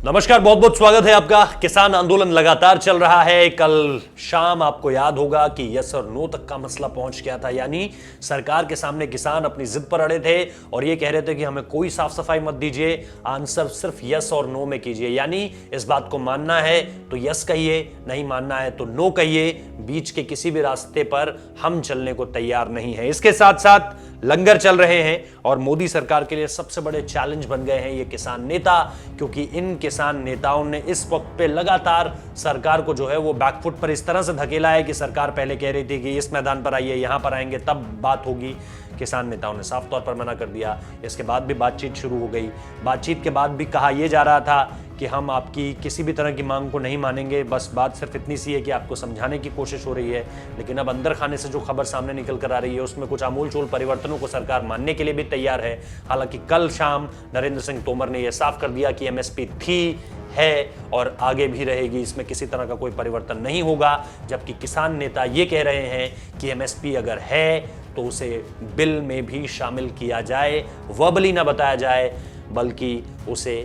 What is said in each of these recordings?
नमस्कार, बहुत बहुत स्वागत है आपका। किसान आंदोलन लगातार चल रहा है। कल शाम आपको याद होगा कि यस और नो तक का मसला पहुंच गया था, यानी सरकार के सामने किसान अपनी जिद पर अड़े थे और ये कह रहे थे कि हमें कोई साफ सफाई मत दीजिए, आंसर सिर्फ यस और नो में कीजिए। यानी इस बात को मानना है तो यस कहिए, नहीं मानना है तो नो कहिए, बीच के किसी भी रास्ते पर हम चलने को तैयार नहीं है। इसके साथ साथ लंगर चल रहे हैं और मोदी सरकार के लिए सबसे बड़े चैलेंज बन गए हैं ये किसान नेता, क्योंकि इन किसान नेताओं ने इस वक्त पे लगातार सरकार को जो है वो बैकफुट पर इस तरह से धकेला है कि सरकार पहले कह रही थी कि इस मैदान पर आइए, यहां पर आएंगे तब बात होगी। किसान नेताओं ने साफ तौर पर मना कर दिया। इसके बाद भी बातचीत शुरू हो गई। बातचीत के बाद भी कहा यह जा रहा था कि हम आपकी किसी भी तरह की मांग को नहीं मानेंगे, बस बात सिर्फ इतनी सी है कि आपको समझाने की कोशिश हो रही है। लेकिन अब अंदर खाने से जो खबर सामने निकल कर आ रही है उसमें कुछ आमूल-चूल परिवर्तनों को सरकार मानने के लिए भी तैयार है। हालांकि कल शाम नरेंद्र सिंह तोमर ने यह साफ कर दिया कि एमएसपी थी, है और आगे भी रहेगी, इसमें किसी तरह का कोई परिवर्तन नहीं होगा। जबकि किसान नेता ये कह रहे हैं कि एमएसपी अगर है तो उसे बिल में भी शामिल किया जाए, वर्बली ना बताया जाए बल्कि उसे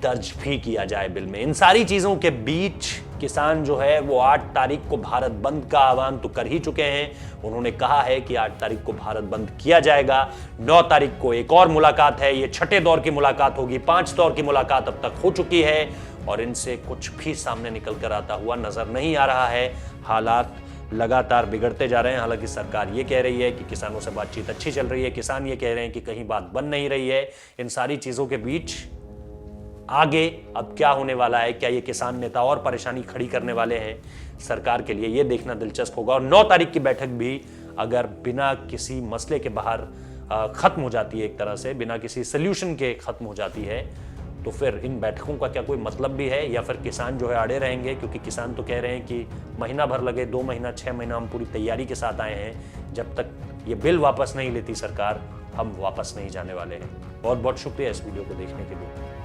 दर्ज भी किया जाए बिल में। इन सारी चीजों के बीच किसान जो है वो 8 तारीख को भारत बंद का आह्वान तो कर ही चुके हैं। उन्होंने कहा है कि 8 तारीख को भारत बंद किया जाएगा। 9 तारीख को एक और मुलाकात है, ये छठे दौर की मुलाकात होगी। 5 दौर की मुलाकात अब तक हो चुकी है और इनसे कुछ भी सामने निकल कर आता हुआ नजर नहीं आ रहा है। हालात लगातार बिगड़ते जा रहे हैं। हालांकि सरकार ये कह रही है कि किसानों से बातचीत अच्छी चल रही है, किसान ये कह रहे हैं कि कहीं बात बन नहीं रही है। इन सारी चीजों के बीच आगे अब क्या होने वाला है, क्या ये किसान नेता और परेशानी खड़ी करने वाले हैं, सरकार के लिए ये देखना दिलचस्प होगा। और 9 तारीख की बैठक भी अगर बिना किसी मसले के बाहर खत्म हो जाती है, एक तरह से बिना किसी सोल्यूशन के खत्म हो जाती है, तो फिर इन बैठकों का क्या कोई मतलब भी है या फिर किसान जो है अड़े रहेंगे? क्योंकि किसान तो कह रहे हैं कि महीना भर लगे, 2 महीना, 6 महीना, हम पूरी तैयारी के साथ आए हैं। जब तक ये बिल वापस नहीं लेती सरकार, हम वापस नहीं जाने वाले हैं। बहुत बहुत शुक्रिया इस वीडियो को देखने के लिए।